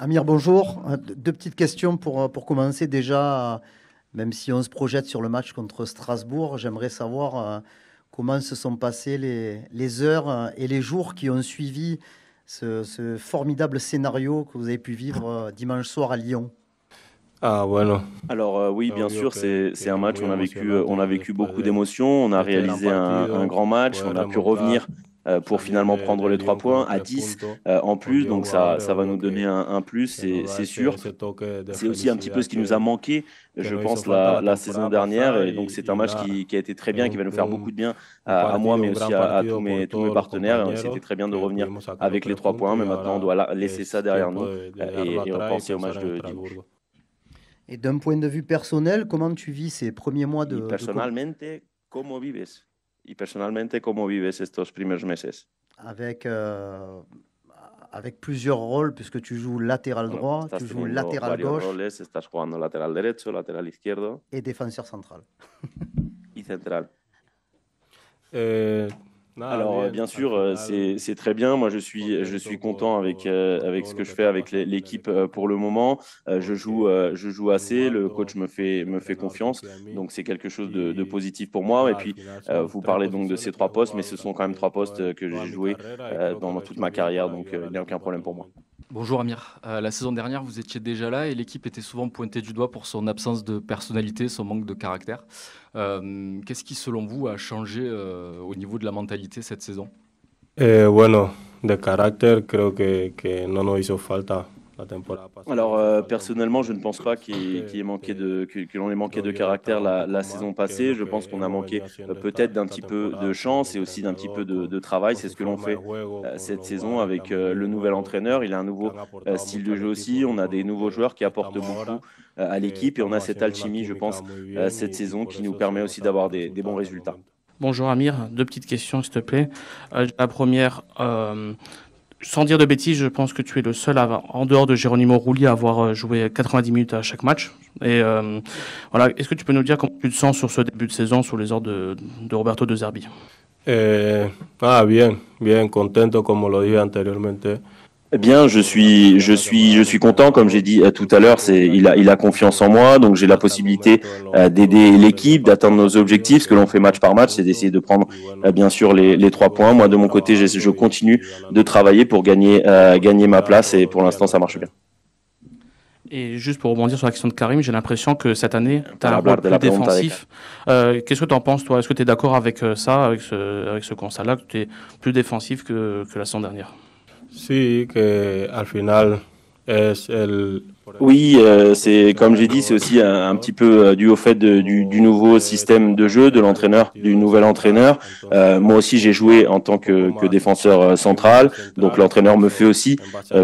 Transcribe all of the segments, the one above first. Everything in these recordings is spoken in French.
Amir, bonjour. Deux petites questions pour commencer. Déjà, même si on se projette sur le match contre Strasbourg, j'aimerais savoir comment se sont passées les heures et les jours qui ont suivi ce formidable scénario que vous avez pu vivre dimanche soir à Lyon. Ah, bueno, Alors oui, bien obvio sûr, que, c'est que un match, muy emocionante on a vécu después beaucoup d'émotions, on a de este gran réalisé un partido, grand match, poder on a pu remontar, revenir pour salir finalement prendre de les trois Lyon con points los à tres 10 puntos en con plus, 10 donc jugadores, ça va nous obvio donner un plus, que nos da c'est sûr. ese toque de C'est aussi un petit peu felicidad ce qui nous a manqué, que je nos hizo pense, falta la la saison temporada dernière, pasada et donc c'est un y match nada, qui a été très es bien, qui va nous faire beaucoup de bien un à moi, partido, mais un aussi gran à partido por tous mes todos los partenaires, et c'était compañeros très bien de que revenir pudimos sacar los avec les tres trois points, puntos mais y maintenant on ahora doit laisser ça es derrière tiempo nous de dejarlo et atrás y repenser au match pensar en de dimanche. Estrasburgo. Et d'un point de vue personnel, comment tu vis ces premiers mois Y personalmente, ¿cómo vives? Y personalmente, ¿cómo vives estos primeros meses? avec, avec plusieurs rôles, puisque tu joues latéral Bueno, droit, estás tu joues teniendo latéral varios gauche roles, estás jugando lateral derecho, lateral izquierdo et défenseur central. y central. Nada, Alors, bien, bien al sûr, final c'est très bien. Moi, je contento suis content por avec ce todo que je lo que fais ha avec pasado en el l'équipe equipo, pour le moment. porque Je joue assez. Le coach jugando el me fait entrenador confiance. confía en mí Donc, c'est quelque chose de y positif pour moi. Et nada, al puis, final son vous tres parlez donc de ces posiciones que he trois postes, mais jugado ce sont quand même durante trois postes que toda j'ai mi joués carrera y creo que lo dans he toute hecho ma bien carrière. para Donc, ayudar il al n'y a aucun equipo a problème todo pour moi. momento. Bonjour Amir. La saison dernière, vous étiez déjà là et l'équipe était souvent pointée du doigt pour son absence de personnalité, son manque de caractère. Qu'est-ce qui, selon vous, a changé au niveau de la mentalité cette saison? Bueno, de carácter creo que no nos hizo falta la temporada pasada, Alors, hizo falta un personnellement, poquito je ne pense pas de, que l'on ait manqué de rodillo de caractère trabajar un la poco más, saison que es passée. lo Je que pense qu'on a hemos manqué venido haciendo peut-être d'un esta petit peu de temporada con chance el et aussi d'un petit peu entrenador, de travail. con C'est su ce que l'on forma de fait juego, con cette los saison jugadores avec también le nouvel nuevos entraîneur. Il a un que nouveau han aportado style mucho de al jeu equipo aussi. y On a con des los nouveaux que joueurs qui apportent estamos beaucoup ahora, à que l'équipe et on a estamos cette haciendo una alchimie, je química pense, muy bien cette saison por qui nous eso se permet aussi nota en d'avoir los des bons resultados de résultats. momento. Bonjour Amir, deux petites questions s'il te plaît. La première, sans dire de bêtises, je pense que tu es le seul en dehors de Geronimo Rulli à avoir joué 90 minutes à chaque match. Et voilà, est-ce que tu peux nous dire comment tu te sens sur ce début de saison sous les ordres de Roberto De Zerbi? Bien, bien, contento como lo dije anteriormente. Eh bien, je suis content, comme j'ai dit tout à l'heure, il a confiance en moi, donc j'ai la possibilité d'aider l'équipe, d'atteindre nos objectifs. Ce que l'on fait match par match, c'est d'essayer de prendre, bien sûr, les trois points. Moi, de mon côté, je continue de travailler pour gagner ma place et pour l'instant, ça marche bien. Et juste pour rebondir sur la question de Karim, j'ai l'impression que cette année, tu as Para un hablar rôle de plus la pregunta de défensif. Qu'est-ce que tu en penses, toi? Est-ce que tu es d'accord avec ça, avec ce constat-là, que tu es plus défensif que la saison dernière? Sí, que al final es Oui, c'est comme j'ai dit, c'est aussi un petit peu dû au fait du nouveau système de jeu de l'entraîneur, du nouvel entraîneur. Moi aussi, j'ai joué en tant que défenseur central, donc l'entraîneur me fait aussi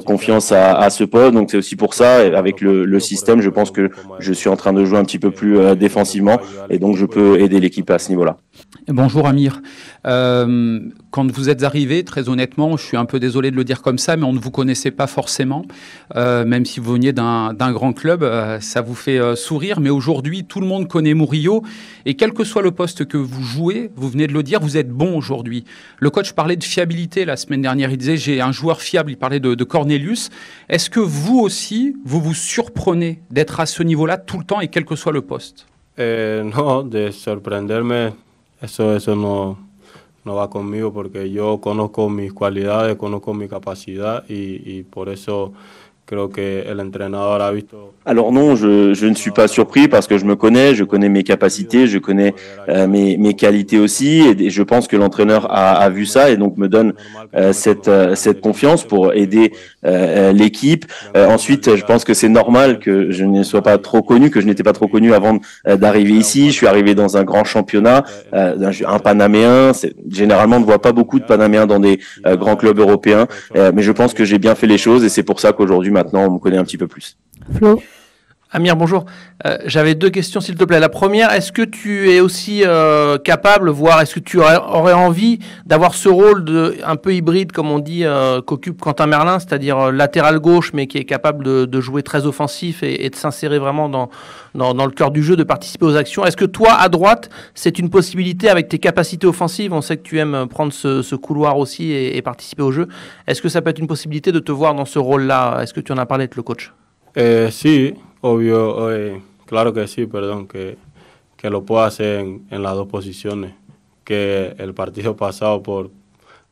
confiance à ce poste. Donc c'est aussi pour ça, et avec le système, je pense que je suis en train de jouer un petit peu plus défensivement, et donc je peux aider l'équipe à ce niveau-là. Bonjour Amir. Quand vous êtes arrivé, très honnêtement, je suis un peu désolé de le dire comme ça, mais on ne vous connaissait pas forcément, même si vous veniez d'un grand club, ça vous fait sourire. Mais aujourd'hui, tout le monde connaît Murillo, et quel que soit le poste que vous jouez, vous venez de le dire, vous êtes bon aujourd'hui. Le coach parlait de fiabilité la semaine dernière, il disait j'ai un joueur fiable, il parlait de Cornelius. Est-ce que vous aussi, vous vous surprenez d'être à ce niveau-là tout le temps et quel que soit le poste? No, de sorprenderme. Eso no va conmigo porque yo conozco mis cualidades, conozco mi capacidad y por eso creo que el entrenador ha visto. Alors non, je ne suis pas surpris parce que je connais mes capacités, je connais mes qualités aussi, et je pense que l'entraîneur a vu ça et donc me donne cette confiance pour aider l'équipe. Ensuite, je pense que c'est normal que je ne sois pas trop connu, que je n'étais pas trop connu avant d'arriver ici. Je suis arrivé dans un grand championnat, un Panaméen. Généralement, on ne voit pas beaucoup de Panaméens dans des grands clubs européens, mais je pense que j'ai bien fait les choses et c'est pour ça qu'aujourd'hui, maintenant, on me connaît un petit peu plus. Flo. Amir, bonjour. J'avais 2 questions, s'il te plaît. La première, est-ce que tu es aussi capable, voire est-ce que tu aurais envie d'avoir ce rôle un peu hybride, comme on dit, qu'occupe Quentin Merlin, c'est-à-dire latéral gauche, mais qui est capable de jouer très offensif et de s'insérer vraiment dans le cœur du jeu, de participer aux actions. Est-ce que toi, à droite, c'est une possibilité avec tes capacités offensives? On sait que tu aimes prendre ce couloir aussi et participer au jeu. Est-ce que ça peut être une possibilité de te voir dans ce rôle-là? Est-ce que tu en as parlé avec le coach? Sí, obvio, claro que sí, perdón, que lo puedo hacer en las dos posiciones, que el partido pasado por...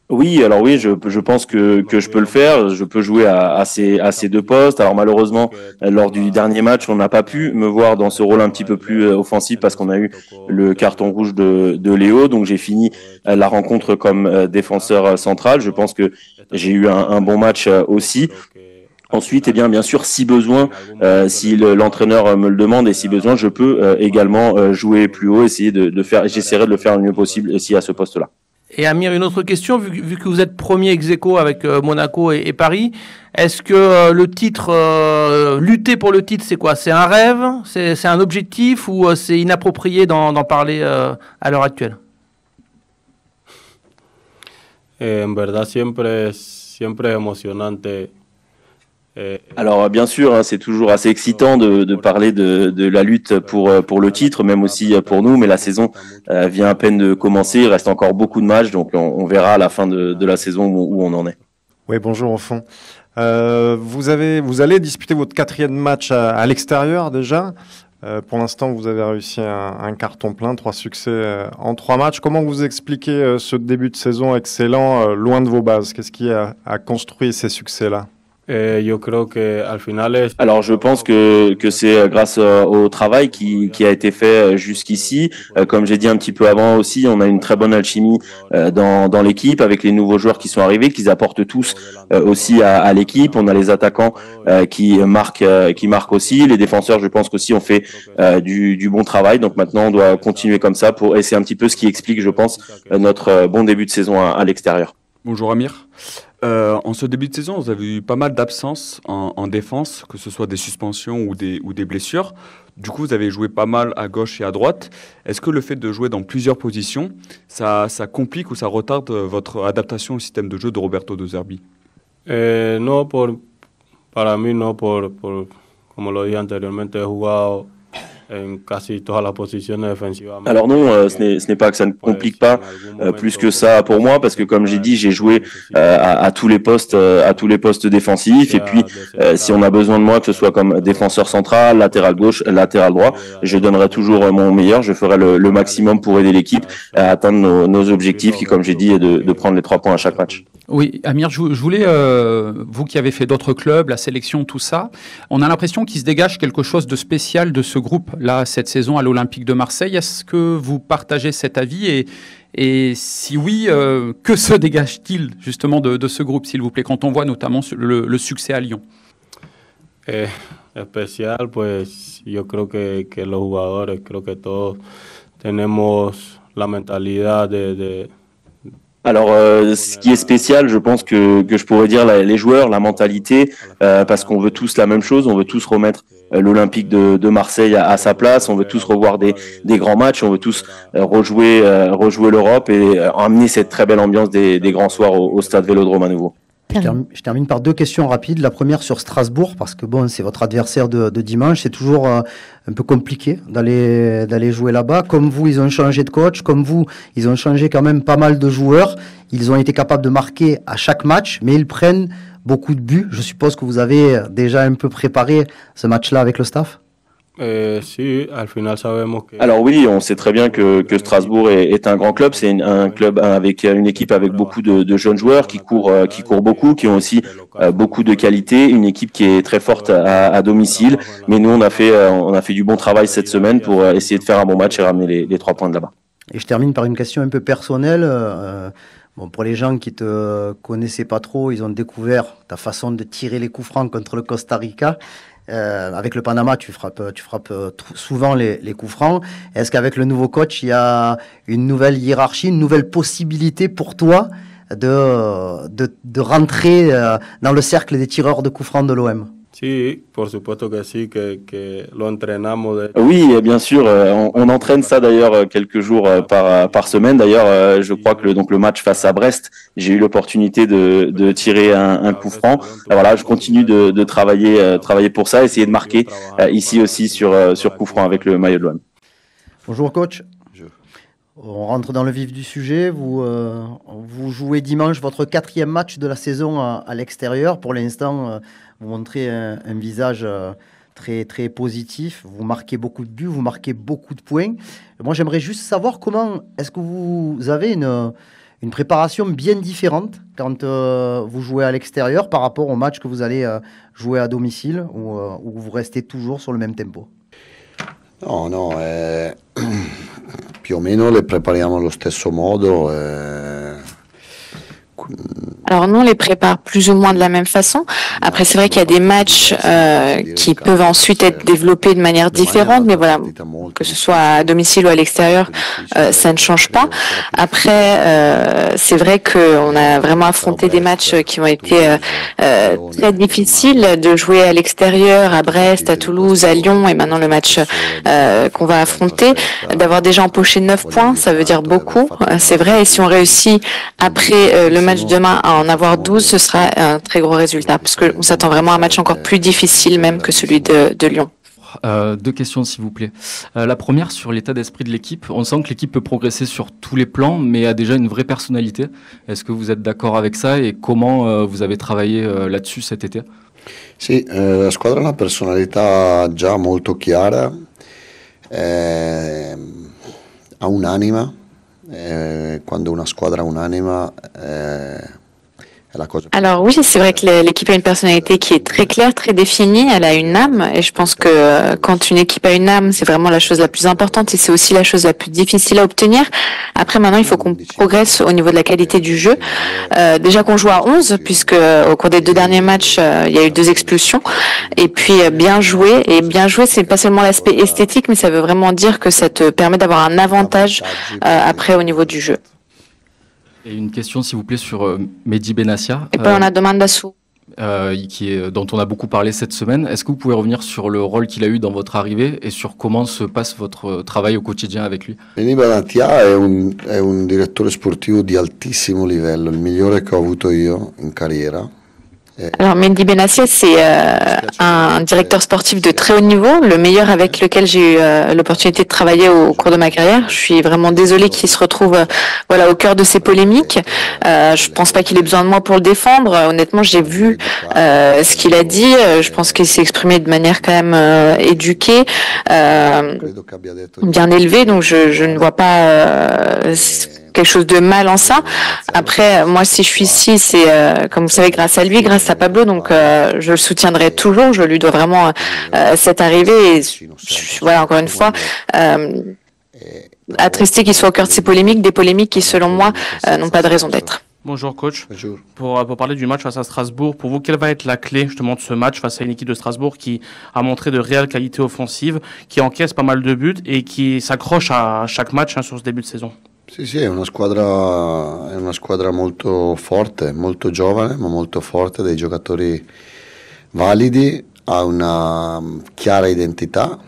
Oui, alors oui, je pense que je peux le faire. Je peux jouer à ces 2 postes. Alors malheureusement, lors du dernier match, on n'a pas pu me voir dans ce rôle un petit peu plus offensif parce qu'on a eu le carton rouge de Léo. Donc j'ai fini la rencontre comme défenseur central. Je pense que j'ai eu un bon match aussi. Ensuite, eh bien sûr, si besoin, si l'entraîneur me le demande et si besoin, je peux également jouer plus haut, essayer de faire. J'essaierai de le faire le mieux possible aussi à ce poste-là. Et Amir, une autre question, vu que vous êtes premier ex-aequo avec Monaco et Paris, est-ce que le titre, lutter pour le titre, c'est quoi? C'est un rêve? C'est un objectif ou c'est inapproprié d'en parler à l'heure actuelle? En verdad siempre es emocionante. Alors bien sûr, hein, c'est toujours assez excitant de parler de la lutte pour le titre, même aussi pour nous, mais la saison vient à peine de commencer, il reste encore beaucoup de matchs, donc on verra à la fin de la saison où on en est. Oui, bonjour au fond. Vous allez disputer votre 4e match à l'extérieur déjà. Pour l'instant, vous avez réussi un carton plein, 3 succès en 3 matchs. Comment vous expliquez ce début de saison excellent, loin de vos bases? Qu'est-ce qui a construit ces succès-là? Alors je pense que c'est grâce au travail qui a été fait jusqu'ici. Comme j'ai dit un petit peu avant aussi, on a une très bonne alchimie dans l'équipe avec les nouveaux joueurs qui sont arrivés, qu'ils apportent tous aussi à l'équipe. On a les attaquants qui marquent aussi. Les défenseurs, je pense qu'aussi on fait du bon travail. Donc maintenant on doit continuer comme ça et c'est un petit peu ce qui explique, je pense, notre bon début de saison à l'extérieur. Bonjour Amir. En ce début de saison, vous avez eu pas mal d'absences en défense, que ce soit des suspensions ou des blessures. Du coup, vous avez joué pas mal à gauche et à droite. Est-ce que le fait de jouer dans plusieurs positions, ça complique ou ça retarde votre adaptation au système de jeu de Roberto De Zerbi? No, para mí no, como lo dije anteriormente, he jugado en casi todas las posiciones defensivamente. Alors non, ce n'est pas que ça ne complique pas plus que ça pour moi, parce que comme j'ai dit, j'ai joué à tous les postes défensifs, et puis si on a besoin de moi, que ce soit comme défenseur central, latéral gauche, latéral droit, je donnerai toujours mon meilleur, je ferai le maximum pour aider l'équipe à atteindre nos objectifs, qui, comme j'ai dit, est de prendre les 3 points à chaque match. Oui, Amir, je voulais, vous qui avez fait d'autres clubs, la sélection, tout ça, on a l'impression qu'il se dégage quelque chose de spécial de ce groupe-là, cette saison à l'Olympique de Marseille. Est-ce que vous partagez cet avis et si oui, que se dégage-t-il justement de ce groupe, s'il vous plaît, quand on voit notamment le succès à Lyon? Especial, pues yo creo que los jugadores, creo que todos tenemos la mentalidad de Alors, ce qui est spécial, je pense que je pourrais dire les joueurs, la mentalité, parce qu'on veut tous la même chose, on veut tous remettre l'Olympique de Marseille à sa place, on veut tous revoir des grands matchs, on veut tous rejouer l'Europe et amener cette très belle ambiance des grands soirs au stade Vélodrome à nouveau. Je termine par 2 questions rapides. La première sur Strasbourg, parce que bon, c'est votre adversaire de dimanche. C'est toujours un peu compliqué d'aller jouer là-bas. Comme vous, ils ont changé de coach. Comme vous, ils ont changé quand même pas mal de joueurs. Ils ont été capables de marquer à chaque match, mais ils prennent beaucoup de buts. Je suppose que vous avez déjà un peu préparé ce match-là avec le staff. Sí, al final sabemos que... Alors oui, on sait très bien que Strasbourg est un grand club. C'est un club avec une équipe avec beaucoup de jeunes joueurs qui courent beaucoup, qui ont aussi beaucoup de qualité. Une équipe qui est très forte à domicile. Mais nous, on a fait du bon travail cette semaine pour essayer de faire un bon match et ramener les 3 points de là-bas. Et je termine par une question un peu personnelle. Bon, pour les gens qui te connaissaient pas trop, ils ont découvert ta façon de tirer les coups francs contre le Costa Rica. Avec le Panama, tu frappes souvent les coups francs. Est-ce qu'avec le nouveau coach, il y a une nouvelle hiérarchie, une nouvelle possibilité pour toi de rentrer dans le cercle des tireurs de coups francs de l'OM? Sí, por supuesto que sí, que lo entrenamos. Oui, bien sûr, on entraîne ça d'ailleurs quelques jours par semaine. D'ailleurs, je crois que le match face à Brest, j'ai eu l'opportunité de tirer un coup franc. Voilà, je continue de travailler pour ça, essayer de marquer ici aussi sur coup franc avec le maillot de l'OM. Bonjour coach. On rentre dans le vif du sujet. Vous jouez dimanche votre 4e match de la saison à l'extérieur. Pour l'instant, vous montrez un visage très, très positif. Vous marquez beaucoup de buts, vous marquez beaucoup de points. Moi, j'aimerais juste savoir comment est-ce que vous avez une préparation bien différente quand vous jouez à l'extérieur par rapport au match que vous allez jouer à domicile ou vous restez toujours sur le même tempo? No, più o meno le prepariamo allo stesso modo. Alors nous, on les prépare plus ou moins de la même façon. Après, c'est vrai qu'il y a des matchs qui peuvent ensuite être développés de manière différente, mais voilà, que ce soit à domicile ou à l'extérieur, ça ne change pas. Après, c'est vrai qu'on a vraiment affronté des matchs qui ont été très difficiles, de jouer à l'extérieur, à Brest, à Toulouse, à Lyon, et maintenant le match qu'on va affronter. D'avoir déjà empoché 9 points, ça veut dire beaucoup, c'est vrai, et si on réussit après le match demain à en avoir 12, ce sera un très gros résultat, parce qu'on s'attend vraiment à un match encore plus difficile même que celui de Lyon. 2 questions s'il vous plaît. La première sur l'état d'esprit de l'équipe. On sent que l'équipe peut progresser sur tous les plans, mais a déjà une vraie personnalité. Est-ce que vous êtes d'accord avec ça et comment vous avez travaillé là-dessus cet été? Sì, la squadra ha una personalità già molto chiara, ha un'anima. Quando una squadra ha un'anima, Alors oui, c'est vrai que l'équipe a une personnalité qui est très claire, très définie, elle a une âme, et je pense que quand une équipe a une âme, c'est vraiment la chose la plus importante et c'est aussi la chose la plus difficile à obtenir. Après maintenant, il faut qu'on progresse au niveau de la qualité du jeu. Déjà qu'on joue à 11, puisque au cours des 2 derniers matchs, il y a eu 2 expulsions, et puis bien jouer, c'est pas seulement l'aspect esthétique, mais ça veut vraiment dire que ça te permet d'avoir un avantage après au niveau du jeu. Et une question, s'il vous plaît, sur Mehdi Benassia, Et poi una domanda su dont on a beaucoup parlé cette semaine. Est-ce que vous pouvez revenir sur le rôle qu'il a eu dans votre arrivée et sur comment se passe votre travail au quotidien avec lui? Mehdi Benassia è un direttore sportivo di altissimo livello, il migliore che ho avuto io in carriera. Alors Mehdi Benassia, c'est un directeur sportif de très haut niveau, le meilleur avec lequel j'ai eu l'opportunité de travailler au cours de ma carrière. Je suis vraiment désolée qu'il se retrouve au cœur de ces polémiques. Je pense pas qu'il ait besoin de moi pour le défendre. Honnêtement, j'ai vu ce qu'il a dit. Je pense qu'il s'est exprimé de manière quand même éduquée, bien élevée. Donc je ne vois pas quelque chose de mal en ça. Après, moi, si je suis ici, c'est, comme vous savez, grâce à lui, grâce à Pablo, donc je le soutiendrai toujours. Je lui dois vraiment cette arrivée. Et voilà, encore une fois, attristé qu'il soit au cœur de ces polémiques, des polémiques qui, selon moi, n'ont pas de raison d'être. Bonjour coach. Bonjour. Pour parler du match face à Strasbourg, pour vous, quelle va être la clé justement de ce match face à une équipe de Strasbourg qui a montré de réelles qualités offensives, qui encaisse pas mal de buts et qui s'accroche à chaque match sur ce début de saison? Sì, è una squadra molto forte, molto giovane, ma molto forte, dei giocatori validi, ha una chiara identità,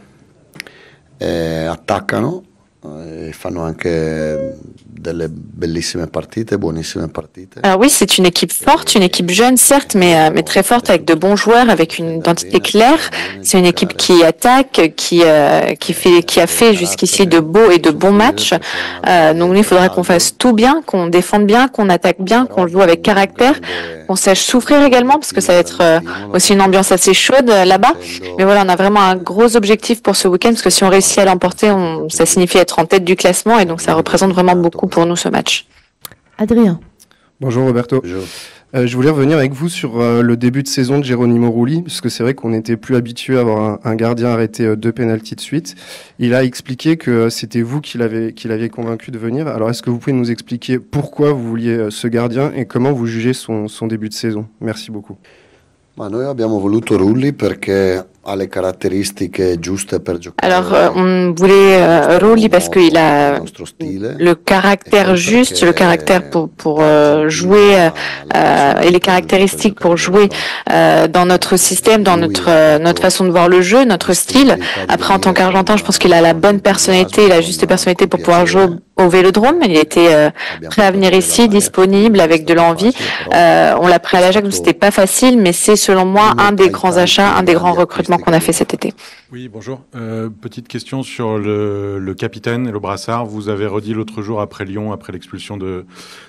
attaccano e fanno anche delle bellissime partite, buonissime partite. Alors oui, c'est une équipe forte, une équipe jeune certes, mais très forte avec de bons joueurs, avec une identité claire. C'est une équipe qui attaque, qui a fait jusqu'ici de beaux et de bons matchs. Donc il faudra qu'on fasse tout bien, qu'on défende bien, qu'on attaque bien, qu'on joue avec caractère, qu'on sache souffrir également, parce que ça va être aussi une ambiance assez chaude là-bas. Mais voilà, on a vraiment un gros objectif pour ce week-end, parce que si on réussit à l'emporter, ça signifie être en tête du classement, et donc ça représente vraiment beaucoup pour nous ce match. Adrien. Bonjour Roberto. Bonjour. Je voulais revenir avec vous sur le début de saison de Geronimo Rulli, parce que c'est vrai qu'on était plus habitué à avoir un gardien arrêté 2 pénaltys de suite. Il a expliqué que c'était vous qui l'aviez convaincu de venir. Alors est-ce que vous pouvez nous expliquer pourquoi vous vouliez ce gardien et comment vous jugez son début de saison? Merci beaucoup. Ma noi abbiamo voluto Rulli perché Alors, on voulait Rulli parce qu'il a le caractère juste, le caractère pour jouer et les caractéristiques pour jouer dans notre système, dans notre façon de voir le jeu, notre style. Après, en tant qu'Argentin, je pense qu'il a la bonne personnalité, la juste personnalité pour pouvoir jouer au Vélodrome. Il était prêt à venir ici, disponible, avec de l'envie. On l'a pris à l'Ajax, donc c'était pas facile, mais c'est selon moi un des grands achats, un des grands recrutements qu'on a fait cet été. Oui, bonjour. Petite question sur le capitaine et le brassard. Vous avez redit l'autre jour après Lyon, après l'expulsion de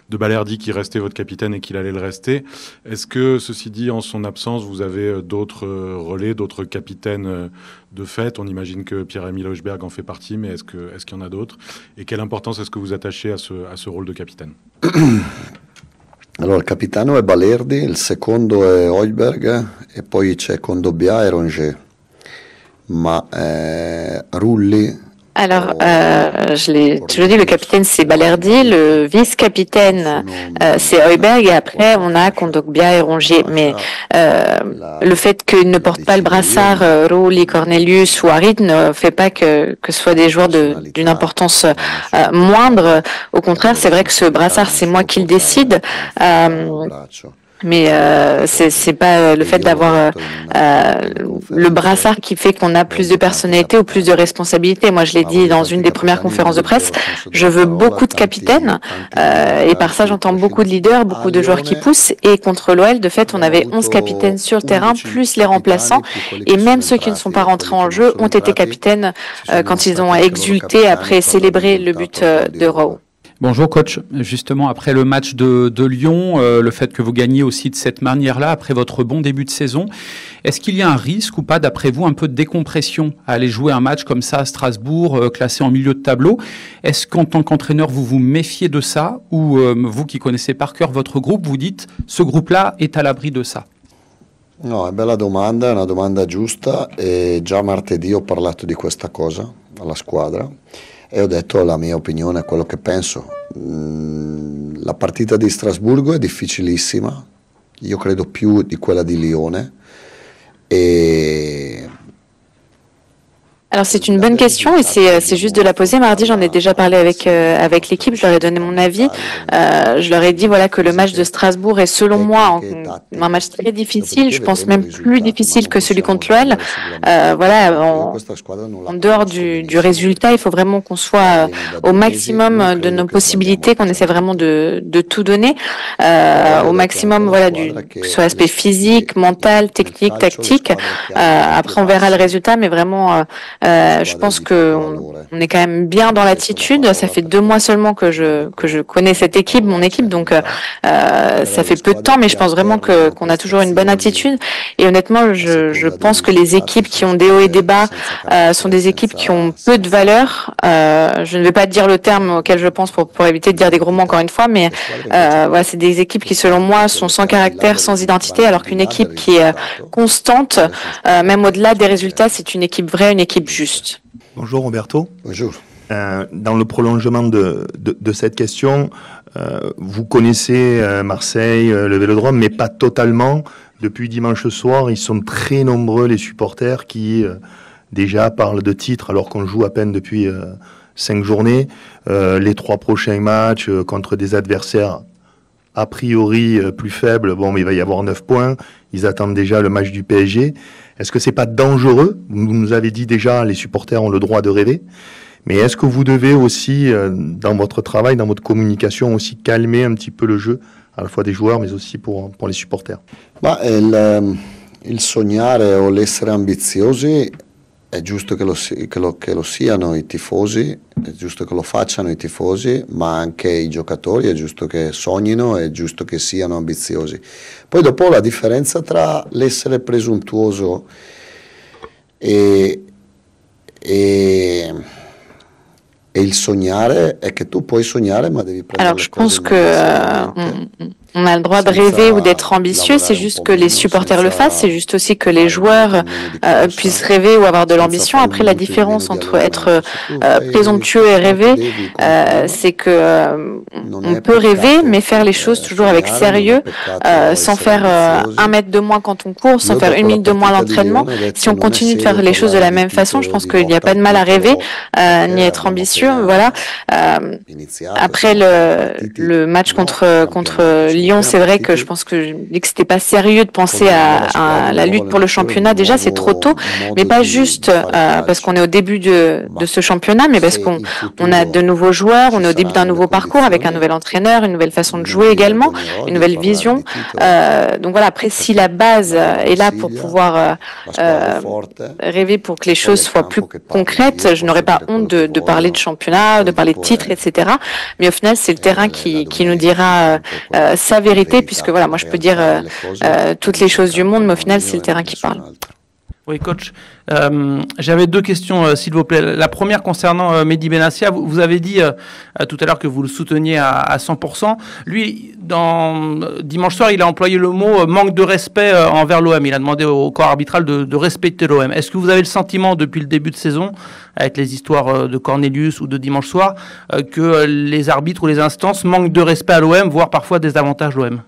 Balerdi, qu'il restait votre capitaine et qu'il allait le rester. Est-ce que, ceci dit, en son absence, vous avez d'autres relais, d'autres capitaines de fait? On imagine que Pierre-Emile Højbjerg en fait partie, mais est-ce qu'il y en a d'autres? Et quelle importance est-ce que vous attachez à ce rôle de capitaine? Allora, il capitano è Balerdi, il secondo è Højbjerg e poi c'è Kondogbia e Rongier. Ma Rulli... Alors, je l'ai toujours dit, le capitaine c'est Balerdi, le vice-capitaine c'est Højbjerg et après on a Kondogbia et Rongier. Mais le fait qu'ils ne portent pas le brassard Rulli, Cornelius ou Harit ne fait pas que ce soit des joueurs d'une importance moindre. Au contraire, c'est vrai que ce brassard c'est moi qui le décide. Mais c'est pas le fait d'avoir le brassard qui fait qu'on a plus de personnalité ou plus de responsabilité. Moi, je l'ai dit dans une des premières conférences de presse, je veux beaucoup de capitaines et par ça, j'entends beaucoup de leaders, beaucoup de joueurs qui poussent. Et contre l'OL, de fait, on avait 11 capitaines sur le terrain, plus les remplaçants. Et même ceux qui ne sont pas rentrés en jeu ont été capitaines quand ils ont exulté après célébrer le but de Rowe. Bonjour coach, justement après le match de Lyon, le fait que vous gagnez aussi de cette manière-là, après votre bon début de saison, est-ce qu'il y a un risque ou pas d'après vous un peu de décompression à aller jouer un match comme ça à Strasbourg, classé en milieu de tableau? Est-ce qu'en tant qu'entraîneur vous vous méfiez de ça ou vous qui connaissez par cœur votre groupe, vous dites ce groupe-là est à l'abri de ça? No, è bella domanda, è una domanda giusta e già martedì ho parlato di questa cosa alla squadra. E ho detto la mia opinione, quello che penso. La partita di Strasburgo è difficilissima, io credo più di quella di Lione. Alors c'est une bonne question et c'est juste de la poser. Mardi, j'en ai déjà parlé avec l'équipe, je leur ai donné mon avis. Je leur ai dit voilà que le match de Strasbourg est selon moi un match très difficile, je pense même plus difficile que celui contre l'OL. Voilà, en dehors du résultat, il faut vraiment qu'on soit au maximum de nos possibilités, qu'on essaie vraiment de tout donner au maximum, voilà, que ce soit l'aspect physique, mental, technique, tactique. Après on verra le résultat, mais vraiment je pense que on est quand même bien dans l'attitude. Ça fait 2 mois seulement que je connais cette équipe, mon équipe, donc ça fait peu de temps, mais je pense vraiment qu'on a toujours une bonne attitude. Et honnêtement, je pense que les équipes qui ont des hauts et des bas sont des équipes qui ont peu de valeur. Je ne vais pas dire le terme auquel je pense pour éviter de dire des gros mots encore une fois, mais voilà, c'est des équipes qui, selon moi, sont sans caractère, sans identité, alors qu'une équipe qui est constante, même au-delà des résultats, c'est une équipe vraie, une équipe juste. Bonjour Roberto. Bonjour. Dans le prolongement de cette question, vous connaissez Marseille, le Vélodrome, mais pas totalement. Depuis dimanche soir, ils sont très nombreux les supporters qui déjà parlent de titres alors qu'on joue à peine depuis 5 journées. Les 3 prochains matchs contre des adversaires a priori plus faibles, bon, mais il va y avoir 9 points. Ils attendent déjà le match du PSG. Est-ce que c'est pas dangereux? Vous nous avez dit déjà, les supporters ont le droit de rêver. Mais est-ce que vous devez aussi, dans votre travail, dans votre communication, aussi calmer un petit peu le jeu, à la fois des joueurs, mais aussi pour les supporters? Il sognare o l'essere ambiziosi è giusto che lo siano i tifosi, è giusto che lo facciano i tifosi, ma anche i giocatori è giusto che sognino, è giusto che siano ambiziosi. Poi dopo la differenza tra l'essere presuntuoso e E il sognare è che tu puoi sognare, ma devi prendere Alors, je pense que on a le droit de rêver ou d'être ambitieux, c'est juste que les supporters le fassent, c'est juste aussi que les joueurs puissent rêver ou avoir de l'ambition. Après, la différence entre être présomptueux et rêver, c'est que on peut rêver, mais faire les choses toujours avec sérieux, sans faire 1 mètre de moins quand on court, sans faire 1 minute de moins à l'entraînement. Si on continue de faire les choses de la même façon, je pense qu'il n'y a pas de mal à rêver, ni être ambitieux. Voilà. Après le match contre Lyon, c'est vrai que je pense que c'était pas sérieux de penser à la lutte pour le championnat. Déjà, c'est trop tôt, mais pas juste parce qu'on est au début de ce championnat, mais parce qu'on a de nouveaux joueurs, on est au début d'un nouveau parcours avec un nouvel entraîneur, une nouvelle façon de jouer également, une nouvelle vision. Donc voilà, après, si la base est là pour pouvoir rêver pour que les choses soient plus concrètes, je n'aurais pas honte de parler de championnat, de parler de titres, etc. Mais au final, c'est le terrain qui nous dira sa vérité, puisque voilà, moi je peux dire toutes les choses du monde, mais au final, c'est le terrain qui parle. Oui, coach. J'avais 2 questions, s'il vous plaît. La première concernant Mehdi Benassia. Vous avez dit tout à l'heure que vous le souteniez à 100%. Lui, dimanche soir, il a employé le mot manque de respect envers l'OM. Il a demandé au corps arbitral de respecter l'OM. Est-ce que vous avez le sentiment, depuis le début de saison, avec les histoires de Cornelius ou de dimanche soir, que les arbitres ou les instances manquent de respect à l'OM, voire parfois désavantagent l'OM?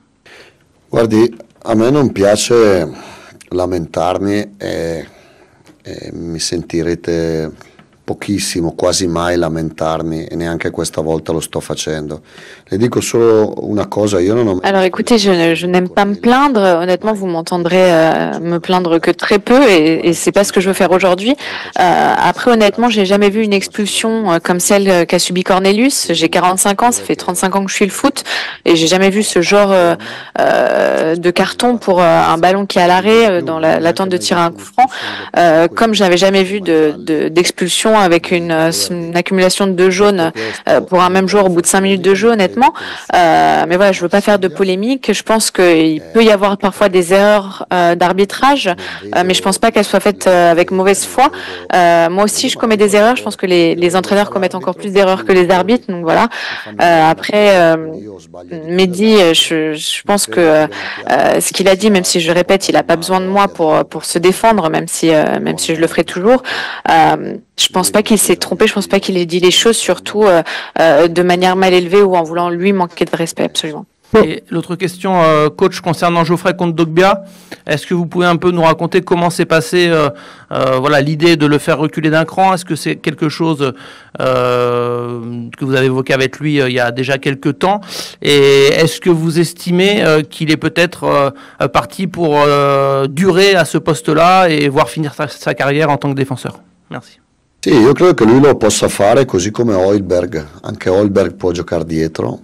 Guardi, a me non piace lamentarmi e mi sentirete pochissimo, quasi mai lamentarmi, e neanche questa volta lo sto facendo. Le dico solo una cosa, io non ho... Alors écoutez, je n'aime pas me plaindre. Honnêtement, vous m'entendrez me plaindre que très peu, et c'est pas ce que je veux faire aujourd'hui. Après, honnêtement, j'ai jamais vu une expulsion comme celle qu'a subi Cornelius. J'ai 45 ans, ça fait 35 ans que je suis le foot, et j'ai jamais vu ce genre de carton pour un ballon qui est à l'arrêt dans l'attente de tirer un coup franc, comme je n'avais jamais vu d'expulsion avec une accumulation de 2 jaunes pour un même joueur au bout de 5 minutes de jeu, honnêtement. Mais voilà, je veux pas faire de polémique. Je pense qu'il peut y avoir parfois des erreurs d'arbitrage, mais je pense pas qu'elles soient faites avec mauvaise foi. Moi aussi, je commets des erreurs. Je pense que les entraîneurs commettent encore plus d'erreurs que les arbitres. Donc voilà. Après, Mehdi, je pense que ce qu'il a dit, même si je le répète, il a pas besoin de moi pour se défendre, même si je le ferai toujours. Je pense pas qu'il s'est trompé, je pense pas qu'il ait dit les choses, surtout de manière mal élevée ou en voulant lui manquer de respect, absolument. Et l'autre question, coach, concernant Geoffrey contre Dogbia, est-ce que vous pouvez un peu nous raconter comment s'est passé voilà, l'idée de le faire reculer d'un cran? Est-ce que c'est quelque chose que vous avez évoqué avec lui il y a déjà quelques temps? Et est-ce que vous estimez qu'il est peut-être parti pour durer à ce poste-là et voir finir sa carrière en tant que défenseur? Merci. Sì, io credo che lui lo possa fare così come Højbjerg. Anche Højbjerg può giocare dietro.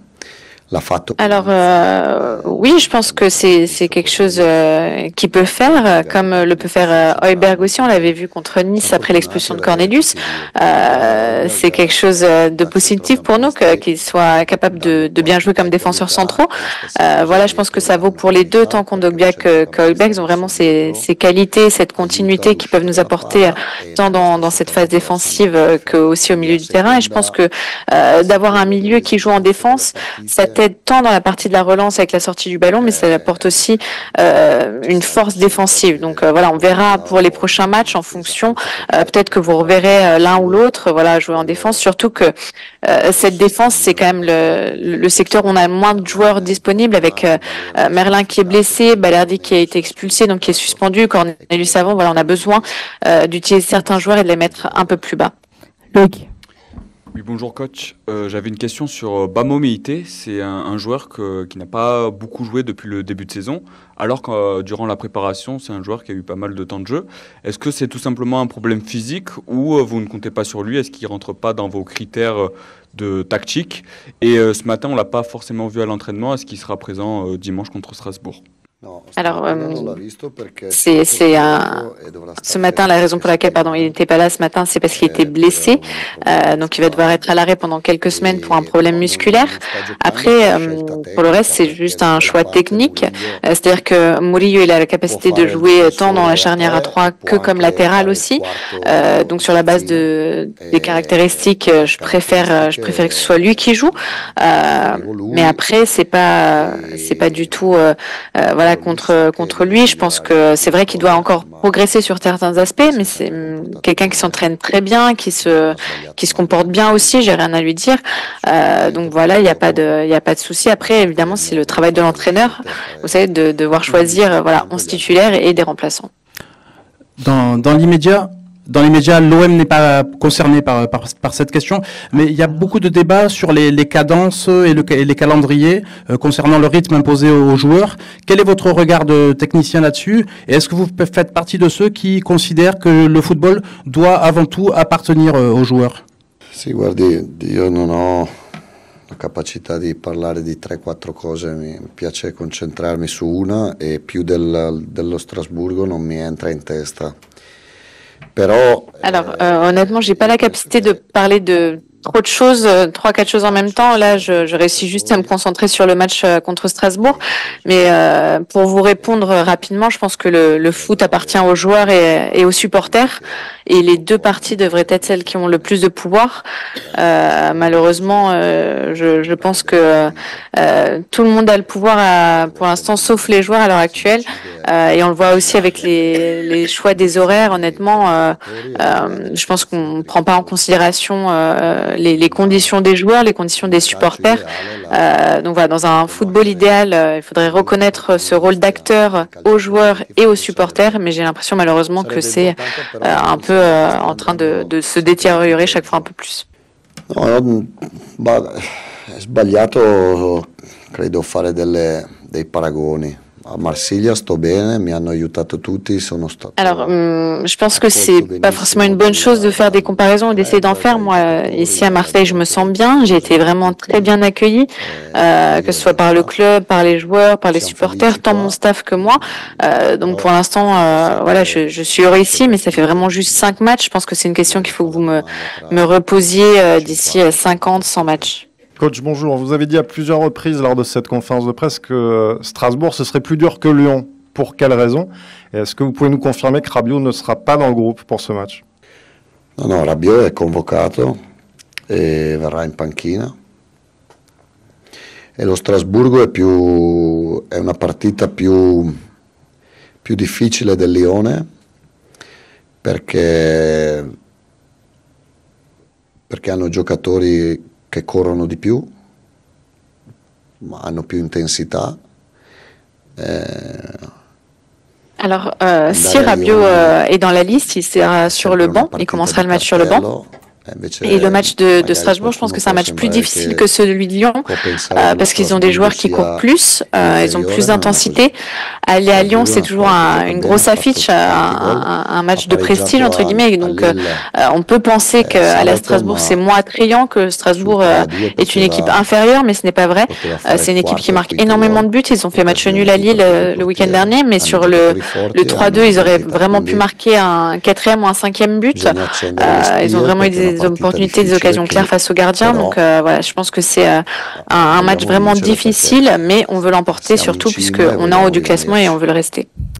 Alors oui, je pense que c'est quelque chose qu'il peut faire, comme le peut faire Højbjerg aussi. On l'avait vu contre Nice après l'expulsion de Cornelius. C'est quelque chose de positif pour nous qu'il soit capable de bien jouer comme défenseurs centraux. Voilà, je pense que ça vaut pour les deux, tant contre Dogbia que Højbjerg. Ils ont vraiment ces qualités, cette continuité qui peuvent nous apporter tant dans cette phase défensive que aussi au milieu du terrain. Et je pense que d'avoir un milieu qui joue en défense, ça t'aide tant dans la partie de la relance avec la sortie du ballon, mais ça apporte aussi une force défensive. Donc voilà, on verra pour les prochains matchs en fonction. Peut-être que vous reverrez l'un ou l'autre, voilà, jouer en défense. Surtout que cette défense, c'est quand même le secteur où on a moins de joueurs disponibles, avec Merlin qui est blessé, Balerdi qui a été expulsé, donc qui est suspendu, Cornelius avant. Voilà, on a besoin d'utiliser certains joueurs et de les mettre un peu plus bas. Loïc. Oui, bonjour coach. J'avais une question sur Bamo Meïté. C'est un joueur qui n'a pas beaucoup joué depuis le début de saison, alors que durant la préparation, c'est un joueur qui a eu pas mal de temps de jeu. Est-ce que c'est tout simplement un problème physique ou vous ne comptez pas sur lui? Est-ce qu'il ne rentre pas dans vos critères de tactique? Et ce matin, on ne l'a pas forcément vu à l'entraînement. Est-ce qu'il sera présent dimanche contre Strasbourg? Alors, ce matin, la raison pour laquelle, il n'était pas là ce matin, c'est parce qu'il était blessé. Donc, il va devoir être à l'arrêt pendant quelques semaines pour un problème musculaire. Après, pour le reste, c'est juste un choix technique. C'est-à-dire que Murillo, il a la capacité de jouer tant dans la charnière à 3 que comme latéral aussi. Donc, sur la base des caractéristiques, je préfère que ce soit lui qui joue. Mais après, c'est pas du tout, contre lui. Je pense que c'est vrai qu'il doit encore progresser sur certains aspects, mais c'est quelqu'un qui s'entraîne très bien, qui se comporte bien aussi. J'ai rien à lui dire. Donc voilà, il y a pas de souci. Après, évidemment, c'est le travail de l'entraîneur. Vous savez, de devoir choisir 11 titulaires et des remplaçants. Dans l'immédiat, l'OM n'est pas concerné par cette question, mais il y a beaucoup de débats sur les cadences et les calendriers concernant le rythme imposé aux joueurs. Quel est votre regard de technicien là-dessus? Et est-ce que vous faites partie de ceux qui considèrent que le football doit avant tout appartenir aux joueurs? Sì, guardi, io non ho la capacità di parlare di 3-4 cose, mi piace concentrarmi su una e più dello Strasburgo non mi entra in testa. Alors, honnêtement, j'ai pas la capacité de parler de trop de choses, 3-4 choses en même temps. Là, je réussis juste à me concentrer sur le match contre Strasbourg. Mais pour vous répondre rapidement, je pense que le foot appartient aux joueurs et aux supporters. Et les deux parties devraient être celles qui ont le plus de pouvoir. Malheureusement, je pense que tout le monde a le pouvoir pour l'instant, sauf les joueurs à l'heure actuelle. Et on le voit aussi avec les choix des horaires. Honnêtement, je pense qu'on ne prend pas en considération les conditions des joueurs, les conditions des supporters. Donc voilà, dans un football idéal, il faudrait reconnaître ce rôle d'acteur aux joueurs et aux supporters, mais j'ai l'impression malheureusement que c'est un peu en train de se détériorer chaque fois un peu plus. No, è sbagliato, credo, fare dei paragoni. A Marsiglia sto bene, mi hanno aiutato tutti, sono stato. Alors, je pense que c'est pas forcément une bonne chose de faire des comparaisons ou d'essayer d'en faire. Moi, ici à Marseille, je me sens bien. J'ai été vraiment très bien accueillie, que ce soit par le club, par les joueurs, par les supporters, tant mon staff que moi. Donc pour l'instant, voilà, je suis heureux ici, mais ça fait vraiment juste 5 matchs. Je pense que c'est une question qu'il faut que vous me reposiez d'ici 50, 100 matchs. Coach, bonjour. Vous avez dit à plusieurs reprises lors de cette conférence de presse que Strasbourg, ce serait plus dur que Lyon. Pour quelle raison? Et est-ce que vous pouvez nous confirmer que Rabiot ne sera pas dans le groupe pour ce match? No, Rabiot è convocato e verrà in panchina. E lo Strasburgo è una partita più difficile del Lione perché hanno giocatori che corrono di più, ma hanno più intensità. Alors, si Rabiot est dans la liste, il sera sur le banc, il commencera le match sur le banc. Et le match de Strasbourg, je pense que c'est un match plus difficile que celui de Lyon, parce qu'ils ont des joueurs qui courent plus, ils ont plus d'intensité. Aller à Lyon, c'est toujours une grosse affiche, un match de prestige, entre guillemets. Donc, on peut penser qu'aller à Strasbourg, c'est moins attrayant, que Strasbourg est une équipe inférieure, mais ce n'est pas vrai. C'est une équipe qui marque énormément de buts. Ils ont fait match nul à Lille le week-end dernier, mais sur le 3-2, ils auraient vraiment pu marquer un 4e ou un 5e but. Ils ont vraiment eu des opportunités, des occasions claires face aux gardiens. Donc voilà, je pense que c'est un match vraiment difficile, mais on veut l'emporter surtout puisqu'on est en haut du classement et on veut le rester.